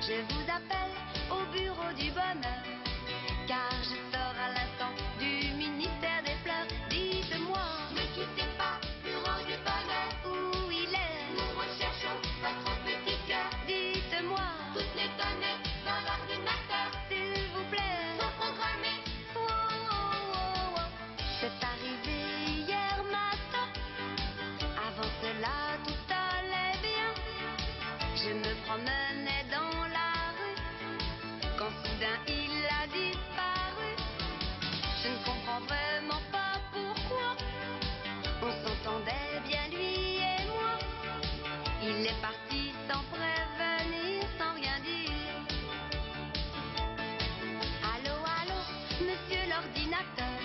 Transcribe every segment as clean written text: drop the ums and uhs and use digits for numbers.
Je vous appelle au bureau du bonheur, car je sors à l'instant du ministère des fleurs. Dites-moi, Ne quittez pas, bureau du bonheur. où il est? Nous recherchons votre petit cœur. Dites-moi, Toutes les données dans l'ordinateur s'il vous plaît. sont programmées. Oh, oh, oh, oh. C'est arrivé hier matin. Avant cela, tout allait bien. Je me promenais dans la rue, quand soudain il a disparu. Je ne comprends vraiment pas pourquoi. On s'entendait bien lui et moi. Il est parti sans prévenir, sans rien dire. Allô, allô, monsieur l'ordinateur.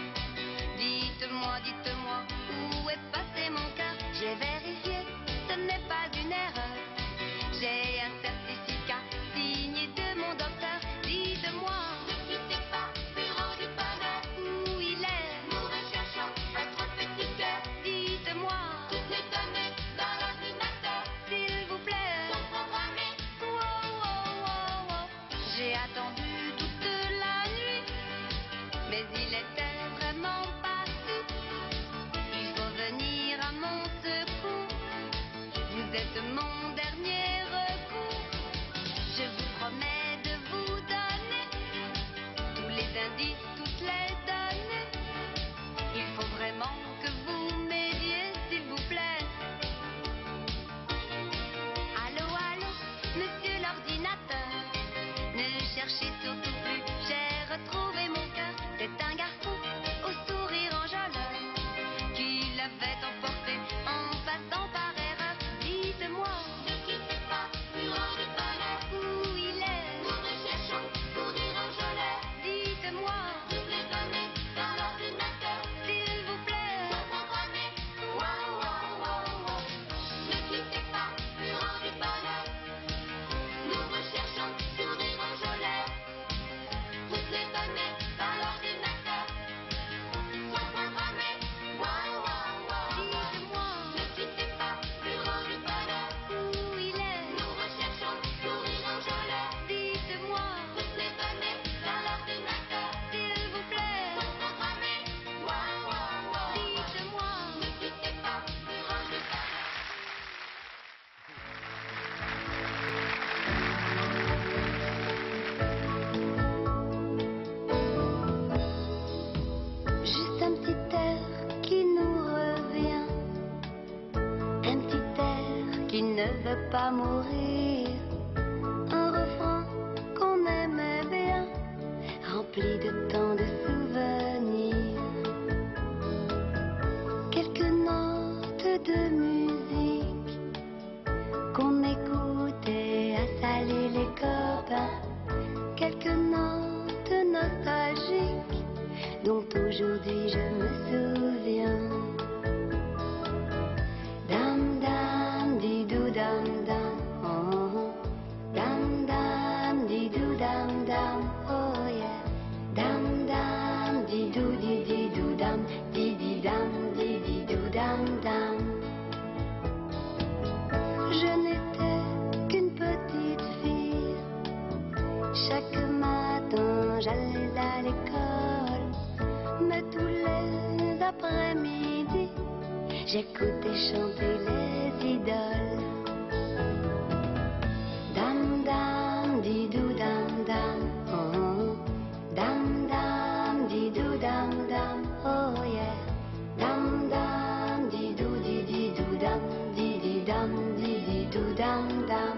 Dites-moi, dites-moi, où est passé mon cœur? J'ai vérifié, ce n'est pas une erreur. J'ai un certificat signé de mon docteur. Dites-moi, Ne quittez pas, bureau du bonheur. où il est? Nous recherchons votre petit cœur. Dites-moi, Toutes les données dans l'ordinateur s'il vous plaît. sont programmées. Oh, oh, oh, oh. J'ai attendu toute la nuit, mais il était vraiment parti. Il faut venir à mon secours. Vous êtes mon dernier recours. Je vous promets de vous donner tous les indices, toutes les données. Il faut vraiment que vous m'aidiez, s'il vous plaît. Allô, allô, monsieur l'ordinateur. Ne cherchez surtout plus, j'ai retrouvé mon cœur. C'est un garçon au sourire enjôleur qui l'avait emporté en passant par erreur. Dites-moi, Ne quittez pas, bureau du bonheur. où il est? Nous recherchons sourire enjôleur. Dites-moi, Toutes les données dans l'ordinateur s'il vous plaît. sont programmées. Wow, wow, wow, wow. Ne quittez pas, bureau du bonheur. Nous recherchons sourire enjôleur. Toutes les données dans l'ordinateur sont programmées. Wow, wow, wow, wow. Dites-moi, Ne quittez pas, bureau du bonheur. où il est? Nous recherchons sourire enjôleur. Dites-moi, Toutes les données dans l'ordinateur s'il vous plaît. sont programmées. Wow, wow, wow. Dites-moi. Ne quittez pas, bureau du bonheur. Juste un petit air qui nous revient, un petit air qui ne veut pas mourir, un refrain qu'on aimait bien, rempli de tant de souvenirs. Quelques notes de musique qu'on écoutait à saluer les copains, quelques notes nostalgiques dont aujourd'hui je me souviens. Dam dam didou dam dam, oh oh. Dam dam didou dam dam, oh yeah. Dam dam didou didou dam, didi dam didou dam dam. Je n'étais qu'une petite fille. Chaque matin j'allais à l'école, mais tous les après-midi j'écoutais chanter les idoles. Dam dam didou dam dam, oh oh. Dam dam didou dam dam, oh yeah. Dam dam didou didou dam, didi dam didou dam dam.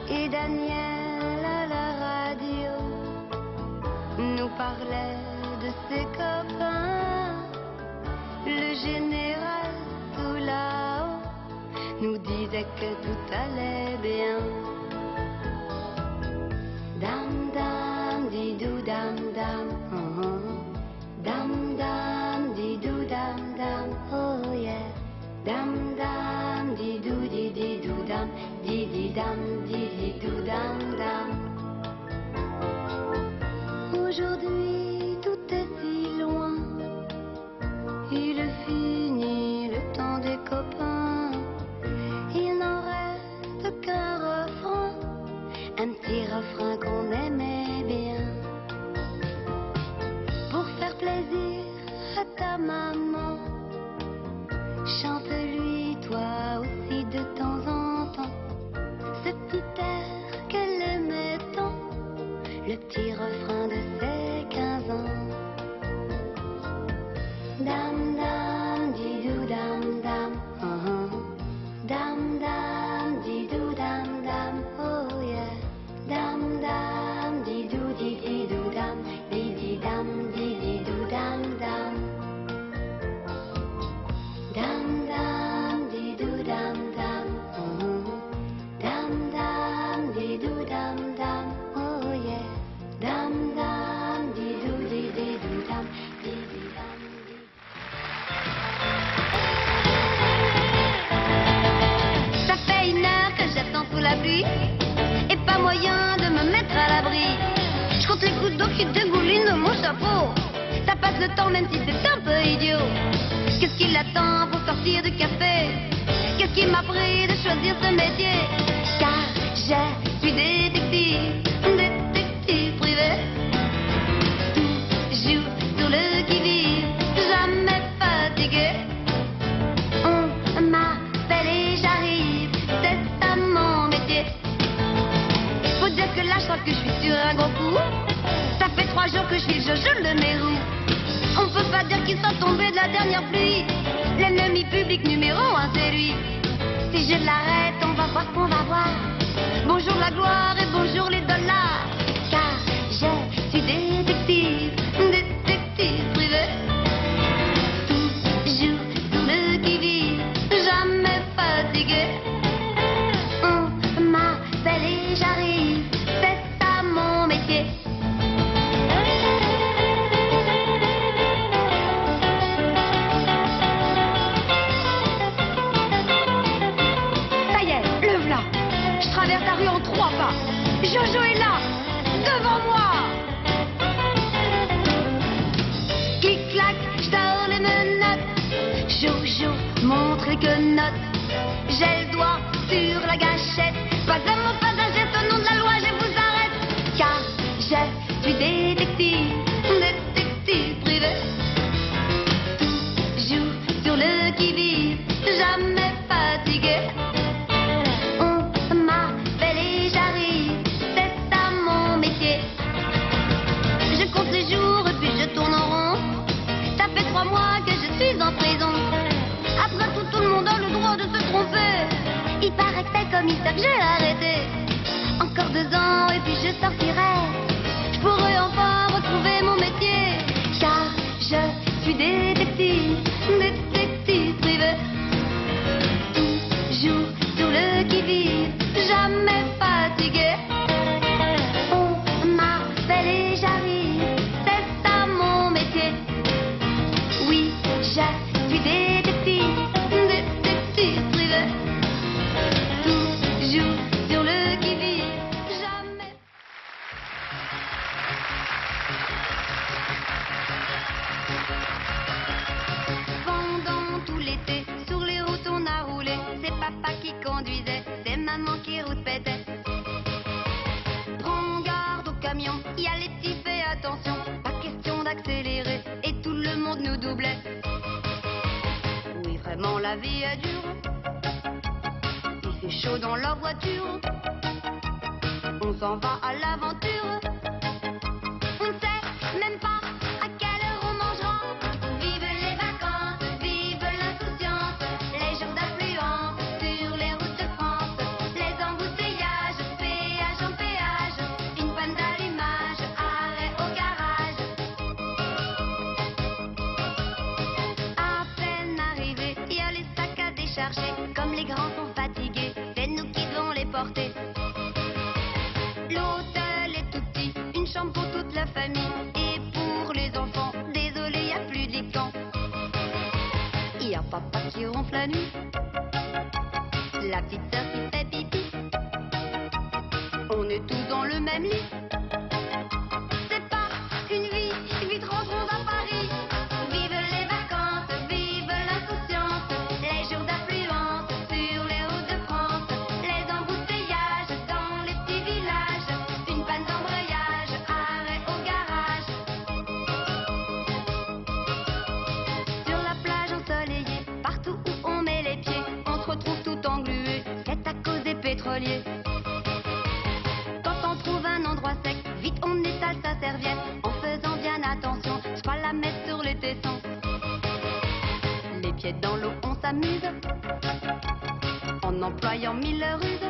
Et Daniel à la radio nous parlait de ses copains. Le général tout là-haut nous disait que tout allait bien. Dam dam didou dam dam, oh oh. Dam dam didou dam dam, oh yeah. Dam dam didou didou dam, didi dam didou dam dam. Aujourd'hui tout est si loin, il est fini le temps des copains. Il n'en reste qu'un refrain. un petit refrain qu'on aimait bien. Pour faire plaisir à ta maman, chante-lui toi aussi de temps en temps ce petit air qu'elle aimait tant, le petit refrain de ses 15 ans. Dam dam didou dam dam, dam dam didou dam dam, oh yeah. Dam dam didou dididou dam, didi dam dididou dam dam. Dam dam didou dam dam, dam dam didou dam dam, oh yeah. Dam dam didou dididou dam, didi dam. Ça fait 1 heure que j'attends sous la pluie, et pas moyen de me mettre à l'abri. Je compte les gouttes d'eau qui dégoulinent de mon chapeau. Ça passe le temps même si c'est un peu idiot. Qu'est-ce qui l'attend pour sortir du café? Qu'est-ce qui m'a pris de choisir ce métier? Car je suis détective, détective privé. Toujours sur le qui-vive, jamais fatigué. On m'appelle et j'arrive, c'est ça mon métier. Faut dire que là je crois que je suis sur un gros coup. Ça fait 3 jours que je suis le Jojo le Mérou. On peut pas dire qu'ils sont tombés de la dernière pluie. L'ennemi public numéro 1 c'est lui. Si je l'arrête on va voir qu'on va voir. Bonjour la gloire et bonjour les dollars. Car je suis détective, détective privé. Toujours sur le qui-vive, jamais fatigué. On m'appelle et j'arrive, c'est ça mon métier. Ça y est, le v'là. Je traverse la rue en 3 pas. Jojo est là, devant moi. Clic-clac, je sors les menottes. Jojo montre les quenottes. J'ai le doigt sur la gâchette. Pas un mot, pas un geste, au nom de la loi, je vous arrête. Car je suis détective, détective privé. Toujours sur le qui-vive, jamais fatigué. On m'appelle et j'arrive, c'est ça mon métier. Je compte les jours et puis je tourne en rond. Ça fait 3 mois que je suis en prison. Après tout le monde a le droit de se tromper. Il paraît que c'est commissaire que j'ai arrêté. Encore 2 ans et puis je sortirai. Je pourrai enfin retrouver mon métier. Car je suis détective, détective privé. Toujours sur le qui-vive, jamais fatigué. On m'appelle et j'arrive, c'est ça mon métier. Oui, je suis détective, détective privé. Toujours sur le qui-vive, jamais. Pendant tout l'été, sur les routes on a roulé. C'est papa qui conduisait, c'est maman qui rouspétait. Prends garde au camion, y a les petits, fais attention. Pas question d'accélérer, et tout le monde nous doublait. Oui, vraiment la vie est dure. Il fait chaud dans leur voiture. On s'en va à l'aventure. On ne sait même pas à quelle heure on mangera. Vive les vacances, vive l'insouciance. Les jours d'affluence sur les routes de France. Les embouteillages, péage en péage. Une panne d'allumage, arrêt au garage. À peine arrivés, il y a les sacs à décharger. Comme les grands sont fatigués, c'est nous qui devons les porter. L'hôtel est tout petit, une chambre pour toute la famille. Et pour les enfants, désolé, y a plus de camp. Y a papa qui ronfle la nuit, la petite sœur qui fait pipi. On est tous dans le même lit. C'est pas une vie, vite rentrons à Paris. Vive les vacances, vive l'insouciance. Les jours d'affluence sur les routes de France. Les embouteillages dans les petits villages. pétrolier. Quand on trouve un endroit sec, vite on étale sa serviette, en faisant bien attention, je pas la mettre sur les tessons. Les pieds dans l'eau, on s'amuse, en employant mille ruses,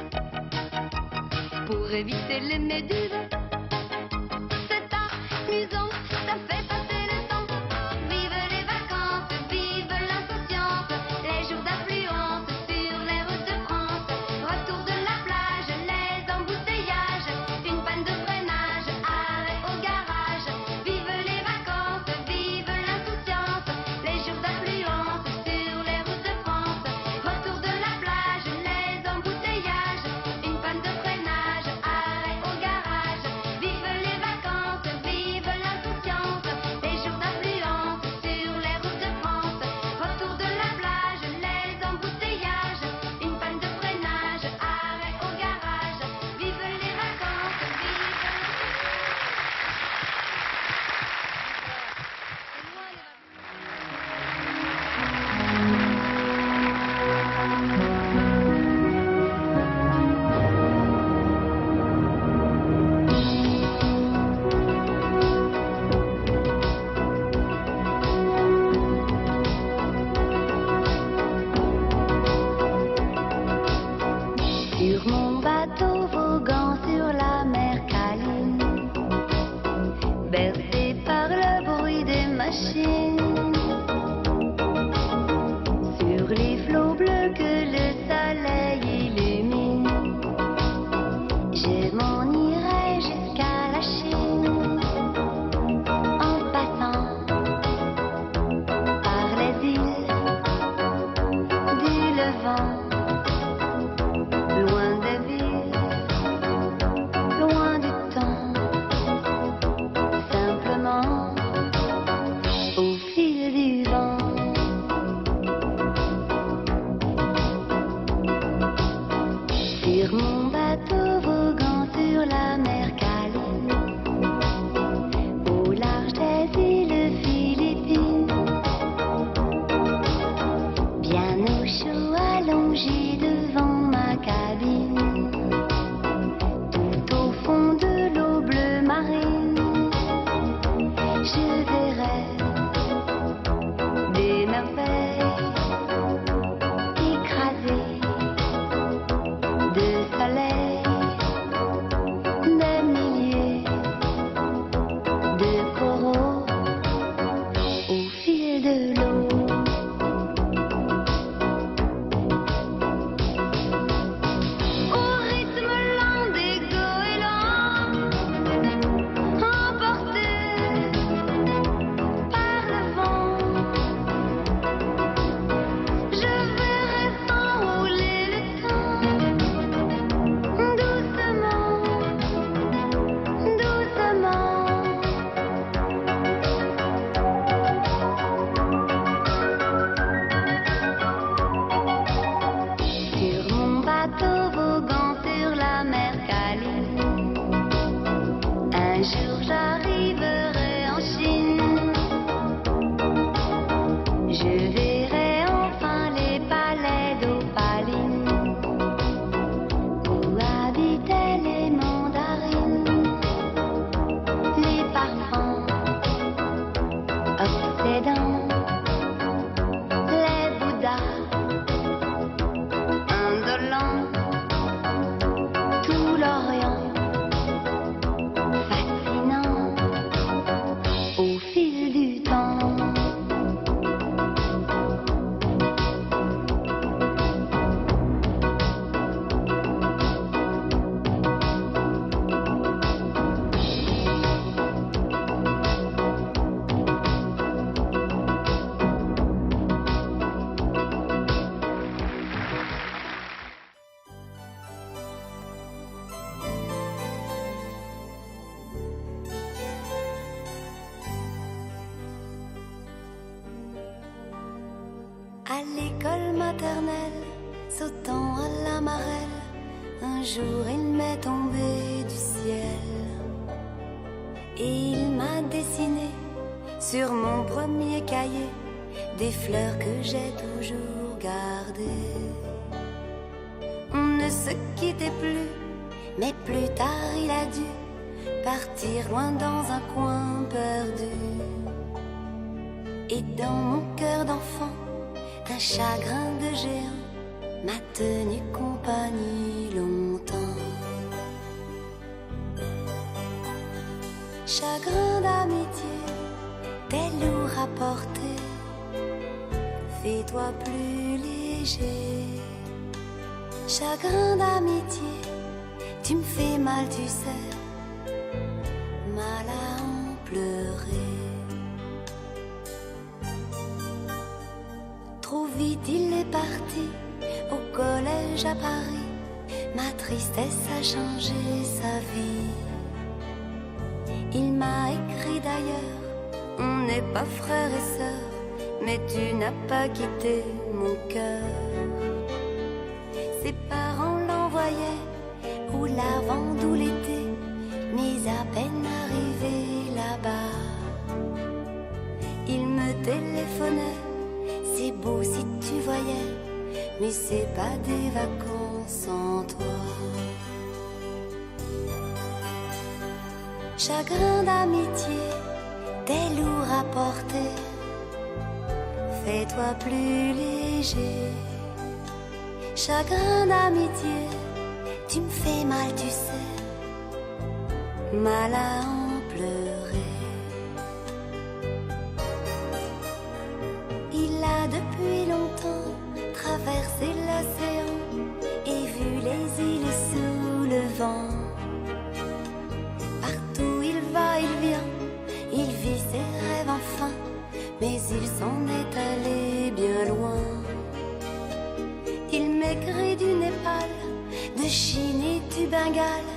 pour éviter les méduses. C'est amusant, ça fait passer le temps. Vive les vacances, vive l'insouciance, les jours d'affluence sur les routes de France. Retour de la plage, les embouteillages, une panne de freinage, arrêt au garage. Vive les vacances, vive l'insouciance, les jours d'affluence sur les routes de France. Retour de la plage, les embouteillages, une panne de freinage, arrêt au garage. Vive les vacances, vive l'insouciance, les jours d'affluence sur les routes de France. Retour de la plage, les embouteillages, une panne de freinage, arrêt au garage. Vive les vacances, vive. Sur mon bateau voguant sur la mer câline, bercé par le bruit des machines, sur les flots bleus que le soleil illumine, je m'en irai jusqu'à la Chine, en passant par les îles du Levant. Loin des villes, loin du temps, simplement au fil du vent. Sur mon bateau voguant sur la mer câline, au large des îles Philippines, bien au chaud allongé devant ma cabine, tout au fond de l'eau bleue marine, je verrai des merveilles écrasées de soleil, des milliers de coraux au fil de l'eau. Au rythme lent des goélands, emportés par le vent, je verrai s'enrouler le temps, doucement, doucement. Sur mon bateau voguant sur la mer câline, un jour j'arriverai en Chine, je verrai enfin les palais d'opaline, où habitaient les mandarines, les parfums obsédants, les bouddhas indolents, tout l'Orient fascinant au fil du temps. À l'école maternelle, sautant à la marelle, un jour il m'est tombé du ciel et il m'a dessiné sur mon premier cahier des fleurs que j'ai toujours gardées. On ne se quittait plus, mais plus tard il a dû partir loin dans un coin perdu. Et dans mon cœur d'enfant, un chagrin de géant m'a tenu compagnie longtemps. Chagrin d'amitié, t'es lourd à porter, fais-toi plus léger. Chagrin d'amitié, tu me fais mal, tu sais, mal à en pleurer. Trop vite il est parti, au collège à Paris, ma tristesse a changé sa vie. Il m'a écrit d'ailleurs, on n'est pas frères et sœurs, mais tu n'as pas quitté mon cœur. Ses parents l'envoyaient ou l'avant ou l'été, mais à peine arrivé là-bas, il me téléphonait, c'est beau si tu voyais, mais c'est pas des vacances sans toi. Chagrin d'amitié, t'es lourd à porter, fais-toi plus léger. Chagrin d'amitié, tu me fais mal, tu sais, mal à en pleurer. Il a depuis longtemps traversé l'océan et vu les îles sous le vent. Partout il va, il vient, il vit ses rêves enfin, mais il s'en est allé bien loin. Il m'écrit du Népal, de Chine et du Bengale,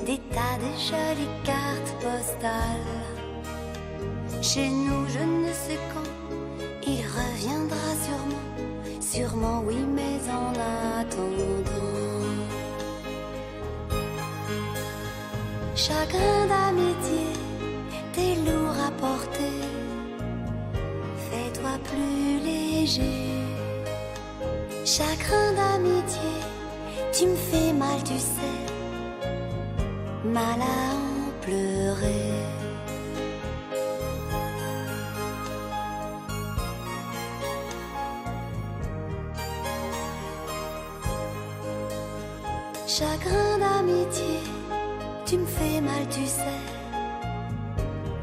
des tas de jolies cartes postales. Chez nous, je ne sais quand, il reviendra sûrement, sûrement oui, mais en attendant. Chagrin d'amitié, t'es lourd à porter, fais-toi plus léger. Chagrin d'amitié, tu me fais mal, tu sais, mal à en pleurer. Chagrin d'amitié, tu me fais mal, tu sais,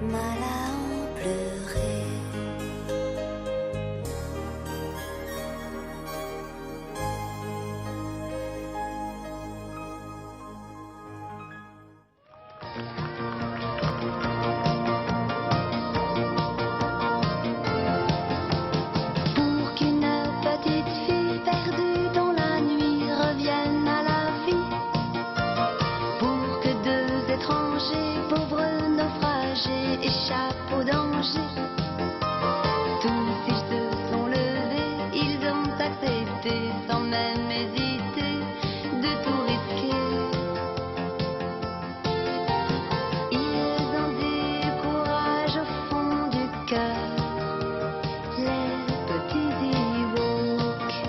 mal à en pleurer. Pour qu'une petite fille perdue dans la nuit revienne à la vie, pour que deux étrangers, pauvres naufragés, échappent au danger, tous ils se sont levés, ils ont accepté sans même hésiter de tout risquer. Ils ont du courage au fond du cœur, les petits Ewoks.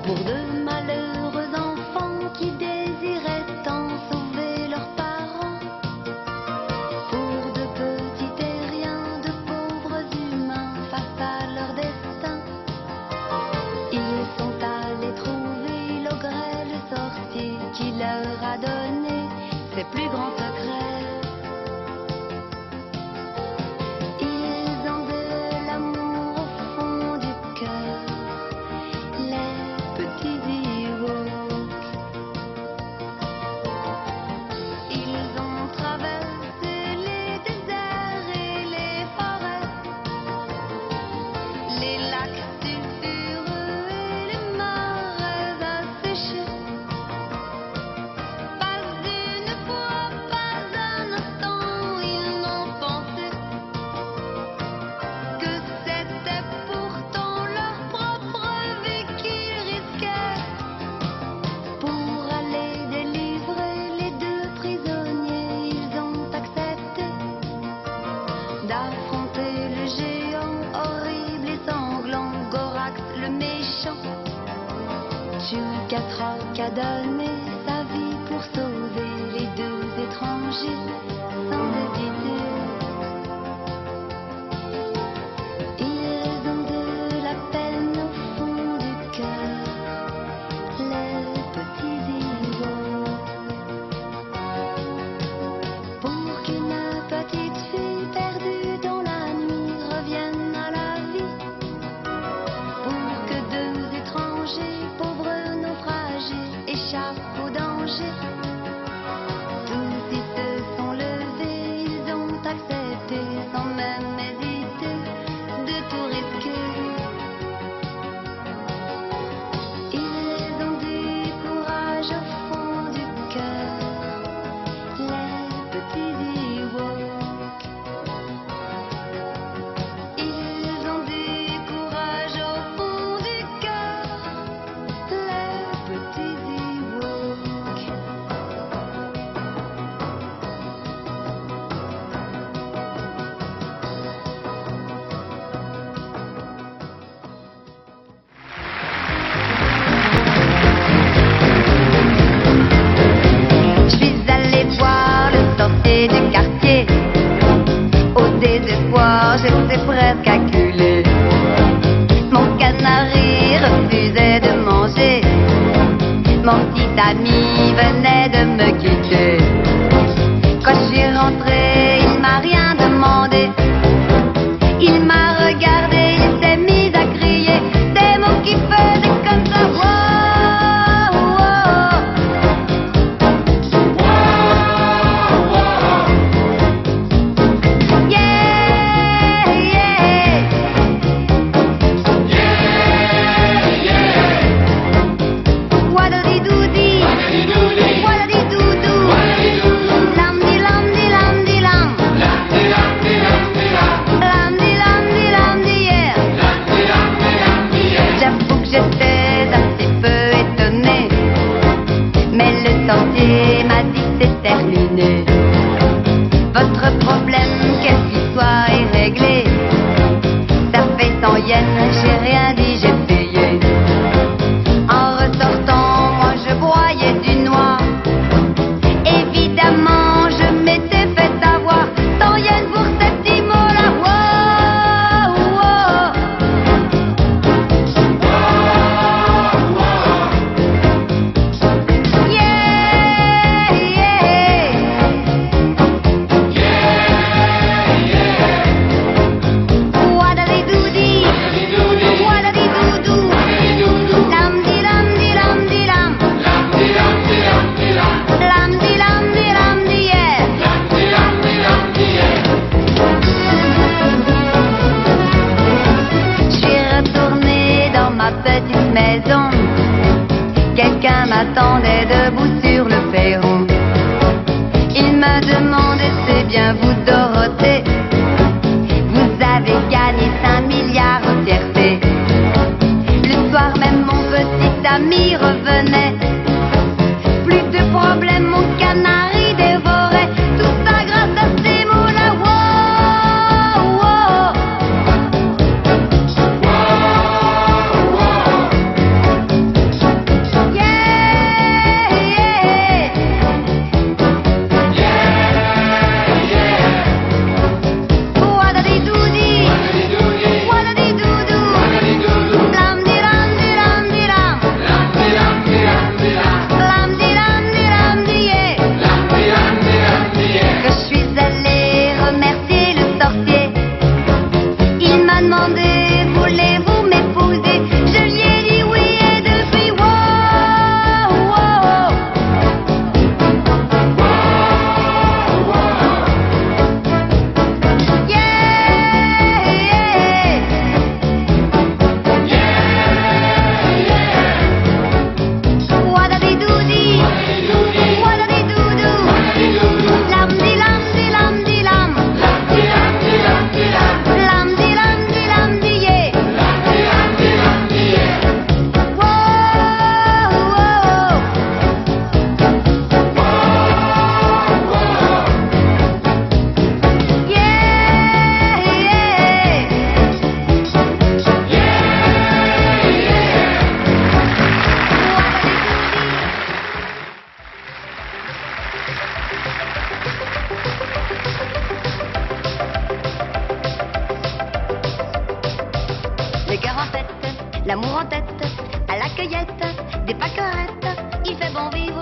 Pour de malheureux enfants qui désiraient tant sauver leurs parents, pour de petits terriens, de pauvres humains face à leur destin, ils sont allés trouver l'ogre, le sorcier, qui leur a donné ses plus grands secrets. Ils ont de l'amour au fond du cœur, les petits 4 orques a donné sa vie pour sauver les 2 étrangers sans hésiter. Ils ont de la peine au fond du cœur, les petits Ewoks. Pour qu'une petite fille perdue dans la nuit revienne à la vie, pour que 2 étrangers pauvres naufragés échappent au danger. Tous ils se sont levés, ils ont accepté sans même hésiter de tout risquer. Ils ont du courage au fond du cœur, les petits Ewoks. Ils ont du courage au fond du cœur, les petits Ewoks. Je suis allée voir le sorcier du quartier. Au désespoir, j'étais presque acculée. Mon canari refusait de manger. Mon petit ami venait de me quitter. Quand je suis rentrée, il m'a rien demandé. Il m'a regardé, il s'est mis à crier des mots qui faisaient comme ça. Wow, wow. Yeah, yeah. Waddle-dee-doo-dee. Waddle-dee-doo-doo. Lam-dee-lam-dee-lam-dee-lam. Lam-dee-lam-dee-lam-dee, yeah. J'avoue que j'étais un petit peu étonnée, mais le sorcier m'a dit c'est terminé. Votre problème, quel qu'il soit, est réglé. Ça fait 100 yens, j'ai rien dit, j'ai payé. En ressortant, moi je broyais du noir. Évidemment, je m'étais fait avoir 100 yens pour cette petit mot-là. Wow, wow. Yeah, yeah. Waddle-dee-doo-dee. Waddle-dee-doo-doo. Lam-dee-lam-dee-lam-dee-lam. Lam-dee-lam-dee-lam-dee, yeah. Je suis retournée dans ma petite maison. Quelqu'un m'attendait debout sur le perron. Il me demandait, c'est bien vous, Dorothée? Vous avez gagné 5 milliards au tiercé. Le soir même, mon petit ami revenait. Plus de problème, mon canari dévorait. Tout ça grâce à ces mots-là. Wow, wow. Yeah, yeah. cœur en tête, l'amour en tête, à la cueillette, des pâquerettes, il fait bon vivre